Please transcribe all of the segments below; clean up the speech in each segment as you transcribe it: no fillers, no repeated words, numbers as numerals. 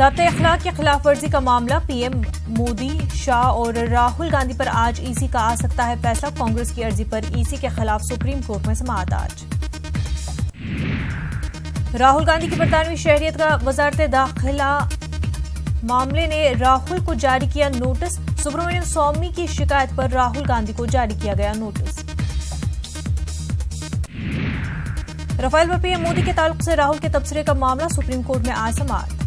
ज़ाब्ते अखलाक की खिलाफ वर्जी का मामला पीएम मोदी, शाह और राहुल गांधी पर आज ईसी का आ सकता है फैसला। कांग्रेस की अर्जी पर ईसी के खिलाफ सुप्रीम कोर्ट में समाअत आज। राहुल गांधी की बरतानवी शहरियत का वजारत दाखिला मामले ने राहुल को जारी किया नोटिस। सुब्रमण्यम स्वामी की शिकायत पर राहुल गांधी को जारी किया गया नोटिस। राफेल पर पीएम मोदी के ताल्लुक से राहुल के तबसरे का मामला सुप्रीम कोर्ट में आज समाअत।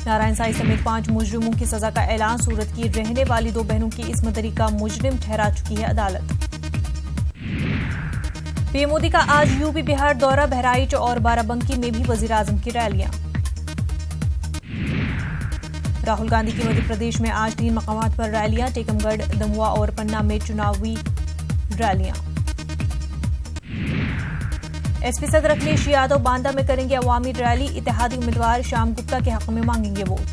नारायण साई समेत 5 मुजरिमों की सजा का ऐलान। सूरत की रहने वाली 2 बहनों की इस्मत दरी का मुजरिम ठहरा चुकी है अदालत। पीएम मोदी का आज यूपी बिहार दौरा। बहराइच और बाराबंकी में भी वजीर आजम की रैलियां। राहुल गांधी की मध्य प्रदेश में आज 3 मकामात पर रैलियां। टीकमगढ़, दमुआ और पन्ना में चुनावी रैलियां। एसपी सदर अखिलेश यादव बांदा में करेंगे अवामी रैली। इत्तेहादी उम्मीदवार श्याम गुप्ता के हक में मांगेंगे वोट।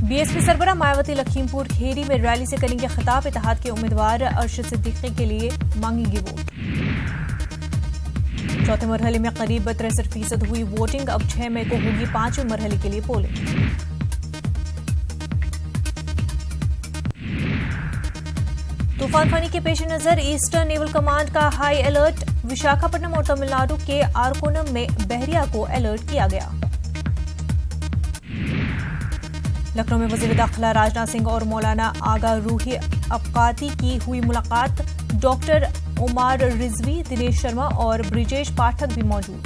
बीएसपी सरबराह मायावती लखीमपुर खेरी में रैली से करेंगे खिताब। इत्तेहाद के उम्मीदवार अरशद सिद्दीकी के लिए मांगेंगे वोट। चौथे मरहले में करीब 63% हुई वोटिंग। अब 6 मई को होगी 5वें मरहले के लिए पोलिंग। तूफान फनी के पेश नजर ईस्टर्न नेवल कमांड का हाई अलर्ट। विशाखापट्टनम और तमिलनाडु के आरकोनम में बहरिया को अलर्ट किया गया। लखनऊ में वजीर दाखिला राजनाथ सिंह और मौलाना आगा रूही अब्काती की हुई मुलाकात। डॉक्टर उमार रिजवी, दिनेश शर्मा और ब्रिजेश पाठक भी मौजूद।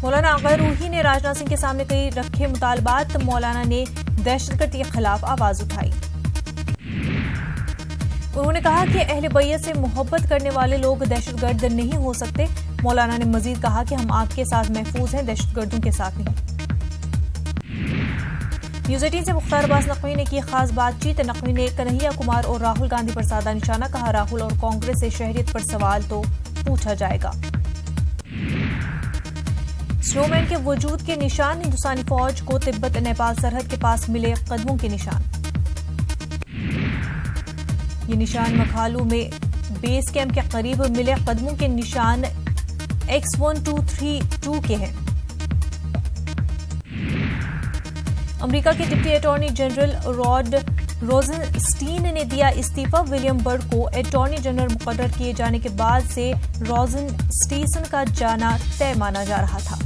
मौलाना आगा रूही ने राजनाथ सिंह के सामने कई रखे मुतालबात। मौलाना ने दहशतगर्दी के खिलाफ आवाज उठाई। उन्होंने कहा कि अहले बैयत से मोहब्बत करने वाले लोग दहशतगर्द नहीं हो सकते। मौलाना ने मजीद कहा कि हम आपके साथ महफूज हैं, दहशतगर्दों के साथ नहीं। न्यूज 18 से मुख्तार अब्बास नकवी ने की खास बातचीत। नकवी ने कन्हैया कुमार और राहुल गांधी पर साधा निशाना। कहा राहुल और कांग्रेस से शहरियत पर सवाल तो पूछा जाएगा। स्नोमैन के वजूद के निशान। हिंदुस्तानी फौज को तिब्बत नेपाल सरहद के पास मिले कदमों के निशान। ये निशान मखालू में बेस कैंप के करीब मिले कदमों के निशान X1232 के हैं। अमेरिका के डिप्टी अटॉर्नी जनरल रॉड रोजनस्टीन ने दिया इस्तीफा। विलियम बर्ड को अटॉर्नी जनरल मुकर्रर किए जाने के बाद से रोजनस्टीन का जाना तय माना जा रहा था।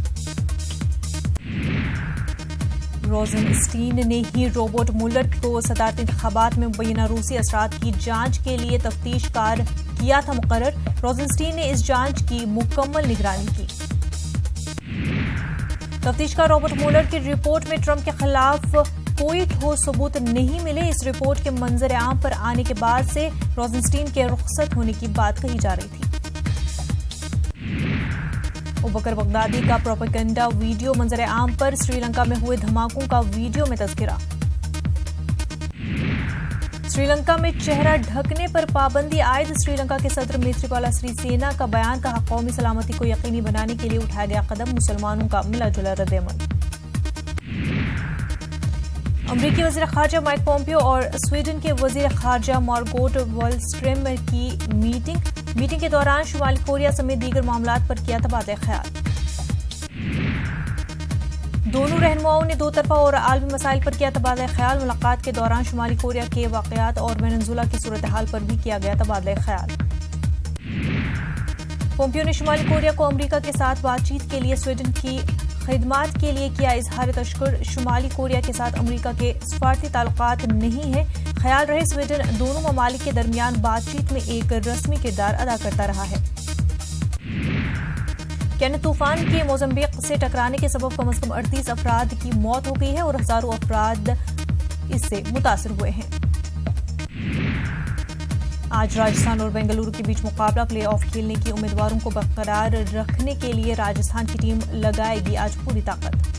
रोजनस्टीन ने ही रॉबर्ट मुलर को सदारती इंतखाबात में मुबैना रूसी असरात की जांच के लिए तफ्तीशकार किया था मुकर्रर। रोजनस्टीन ने इस जांच की मुकम्मल निगरानी की। तफ्तीशकार रॉबर्ट मुलर की रिपोर्ट में ट्रंप के खिलाफ कोई ठोस सबूत नहीं मिले। इस रिपोर्ट के मंजर आम पर आने के बाद से रोजनस्टीन के रुखसत होने की बात कही जा रही थी। अबूबकर बगदादी का प्रोपेगेंडा वीडियो मंजर आम पर। श्रीलंका में हुए धमाकों का वीडियो में तज़किरा। श्रीलंका में चेहरा ढकने पर पाबंदी आयद। श्रीलंका के सदर मैत्रीपाला सिरिसेना का बयान। कहा कौमी सलामती को यकीनी बनाने के लिए उठाया गया कदम। मुसलमानों का मिला जुला रद्द-ए-अमल। अमरीकी वज़ीर ख़ारजा माइक पोम्पियो और स्वीडन के वज़ीर ख़ारजा मार्गोट वॉलस्ट्रोम की मीटिंग के दौरान शुमाली कोरिया समेत दीगर मामलात पर किया तबादला ख्याल। दोनों रहनुमाओं ने दो तरफा और आलमी मसाइल पर किया तबादला ख्याल। मुलाकात के दौरान शुमाली कोरिया के वाक़यात और वेनेजुएला की सूरत हाल पर भी किया गया तबादला ख्याल। पोम्पियो ने शुमाली कोरिया को अमरीका के साथ बातचीत के लिए स्वीडन की खिदमात के लिए किया इजहार तशक्कुर। शुमाली कोरिया के साथ अमरीका के सफारती ताल्लुकात नहीं है। ख्याल रहे स्वीडन दोनों ममालिक के दरमियान बातचीत में एक रस्मी किरदार अदा करता रहा है। कैन तूफान के मोज़म्बिक से टकराने के सबब कम से कम 38 अफराद की मौत हो गई है और हजारों अफराद इससे मुतासर हुए हैं। आज राजस्थान और बेंगलुरु के बीच मुकाबला। प्लेऑफ खेलने की उम्मीदवारों को बरकरार रखने के लिए राजस्थान की टीम लगाएगी आज पूरी ताकत।